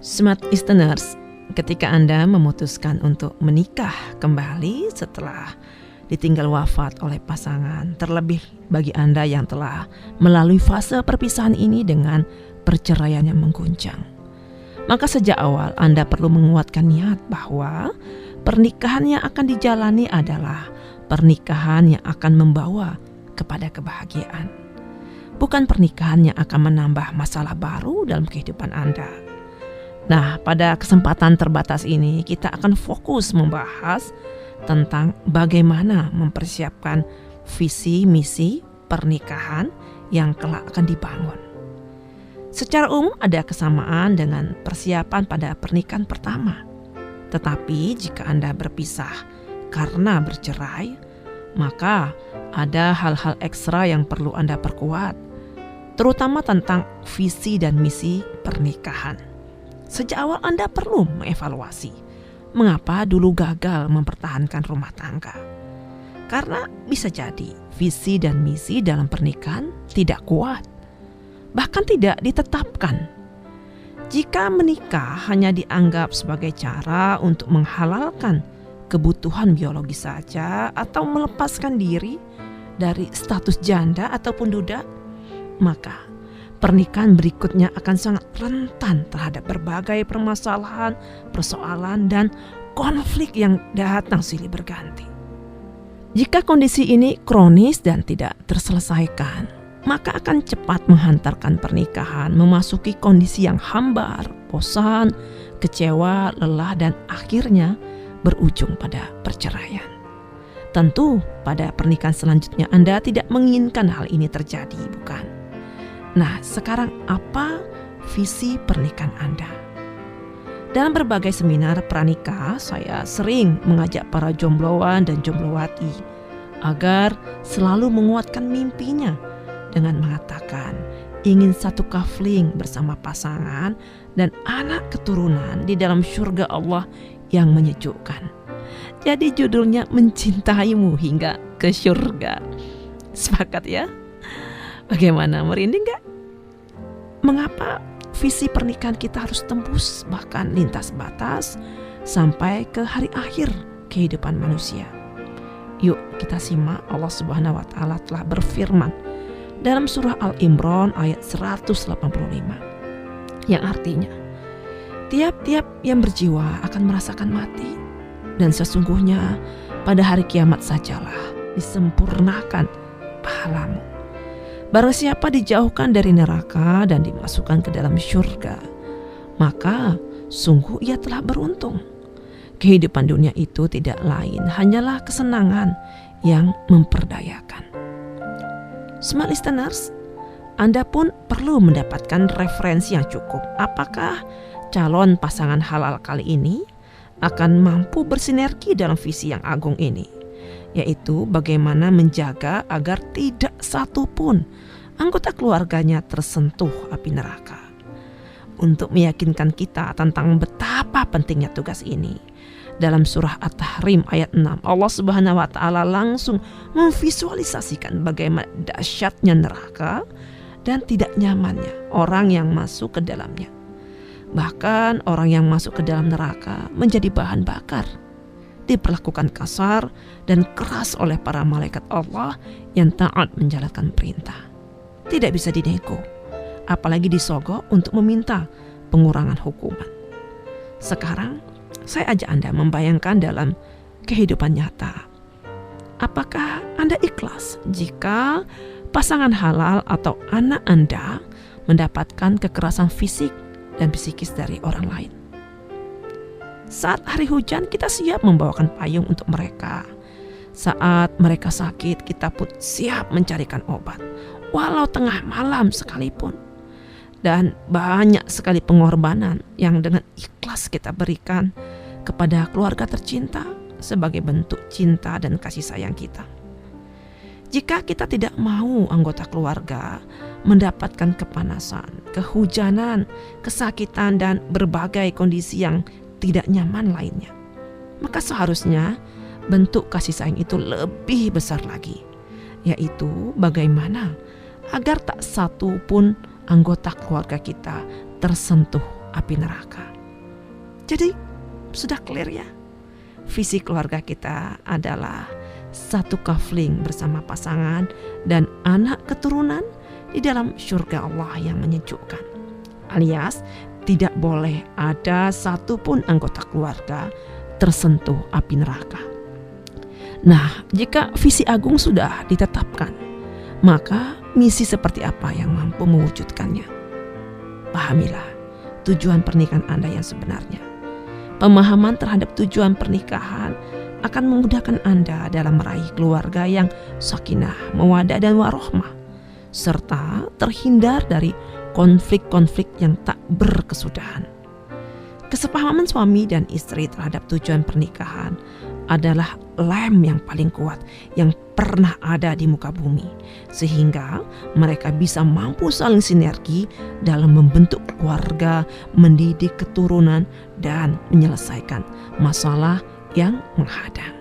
Smart listeners, ketika Anda memutuskan untuk menikah kembali setelah ditinggal wafat oleh pasangan, terlebih bagi Anda yang telah melalui fase perpisahan ini dengan perceraian yang mengguncang, maka sejak awal Anda perlu menguatkan niat bahwa pernikahan yang akan dijalani adalah pernikahan yang akan membawa kepada kebahagiaan, bukan pernikahan yang akan menambah masalah baru dalam kehidupan Anda. Nah, pada kesempatan terbatas ini kita akan fokus membahas tentang bagaimana mempersiapkan visi misi pernikahan yang kelak akan dibangun. Secara umum ada kesamaan dengan persiapan pada pernikahan pertama. Tetapi jika Anda berpisah karena bercerai, maka ada hal-hal ekstra yang perlu Anda perkuat, terutama tentang visi dan misi pernikahan. Sejak awal Anda perlu mengevaluasi mengapa dulu gagal mempertahankan rumah tangga. Karena bisa jadi visi dan misi dalam pernikahan tidak kuat, bahkan tidak ditetapkan. Jika menikah hanya dianggap sebagai cara untuk menghalalkan kebutuhan biologi saja atau melepaskan diri dari status janda ataupun duda, maka pernikahan berikutnya akan sangat rentan terhadap berbagai permasalahan, persoalan, dan konflik yang datang silih berganti. Jika kondisi ini kronis dan tidak terselesaikan, maka akan cepat menghantarkan pernikahan memasuki kondisi yang hambar, bosan, kecewa, lelah, dan akhirnya berujung pada perceraian. Tentu pada pernikahan selanjutnya Anda tidak menginginkan hal ini terjadi, bukan? Nah, sekarang apa visi pernikahan Anda? Dalam berbagai seminar pranikah, saya sering mengajak para jombloan dan jomblowati agar selalu menguatkan mimpinya dengan mengatakan ingin satu kafling bersama pasangan dan anak keturunan di dalam surga Allah yang menyejukkan. Jadi judulnya Mencintaimu Hingga ke Surga. Sepakat ya? Bagaimana, merinding gak? Mengapa visi pernikahan kita harus tembus bahkan lintas batas sampai ke hari akhir kehidupan manusia? Yuk kita simak. Allah Subhanahu wa Ta'ala telah berfirman dalam surah Al-Imran ayat 185 yang artinya, tiap-tiap yang berjiwa akan merasakan mati, dan sesungguhnya pada hari kiamat sajalah disempurnakan pahalamu. Barang siapa dijauhkan dari neraka dan dimasukkan ke dalam syurga, maka sungguh ia telah beruntung. Kehidupan dunia itu tidak lain hanyalah kesenangan yang memperdayakan. Smart listeners, Anda pun perlu mendapatkan referensi yang cukup. Apakah calon pasangan halal kali ini akan mampu bersinergi dalam visi yang agung ini, yaitu bagaimana menjaga agar tidak satupun anggota keluarganya tersentuh api neraka. Untuk meyakinkan kita tentang betapa pentingnya tugas ini, dalam surah At-Tahrim ayat 6, Allah Subhanahu wa Ta'ala langsung memvisualisasikan bagaimana dahsyatnya neraka dan tidak nyamannya orang yang masuk ke dalamnya. Bahkan orang yang masuk ke dalam neraka menjadi bahan bakar, diperlakukan kasar dan keras oleh para malaikat Allah yang taat menjalankan perintah. Tidak bisa dinego, apalagi disogok untuk meminta pengurangan hukuman. Sekarang saya ajak Anda membayangkan dalam kehidupan nyata. Apakah Anda ikhlas jika pasangan halal atau anak Anda mendapatkan kekerasan fisik dan psikis dari orang lain? Saat hari hujan kita siap membawakan payung untuk mereka. Saat mereka sakit kita pun siap mencarikan obat, walau tengah malam sekalipun. Dan banyak sekali pengorbanan yang dengan ikhlas kita berikan kepada keluarga tercinta sebagai bentuk cinta dan kasih sayang kita. Jika kita tidak mau anggota keluarga mendapatkan kepanasan, kehujanan, kesakitan, dan berbagai kondisi yang tidak nyaman lainnya, maka seharusnya bentuk kasih sayang itu lebih besar lagi, yaitu bagaimana agar tak satu pun anggota keluarga kita tersentuh api neraka. Jadi sudah clear ya, visi keluarga kita adalah satu kafling bersama pasangan dan anak keturunan di dalam surga Allah yang menyejukkan. Alias tidak boleh ada satupun anggota keluarga tersentuh api neraka. Nah, jika visi agung sudah ditetapkan, maka misi seperti apa yang mampu mewujudkannya? Pahamilah tujuan pernikahan Anda yang sebenarnya. Pemahaman terhadap tujuan pernikahan akan memudahkan Anda dalam meraih keluarga yang sakinah, mawaddah dan warohmah, serta terhindar dari konflik-konflik yang tak berkesudahan. Kesepahaman suami dan istri terhadap tujuan pernikahan adalah lem yang paling kuat yang pernah ada di muka bumi, sehingga mereka bisa mampu saling sinergi dalam membentuk keluarga, mendidik keturunan, dan menyelesaikan masalah yang menghadang.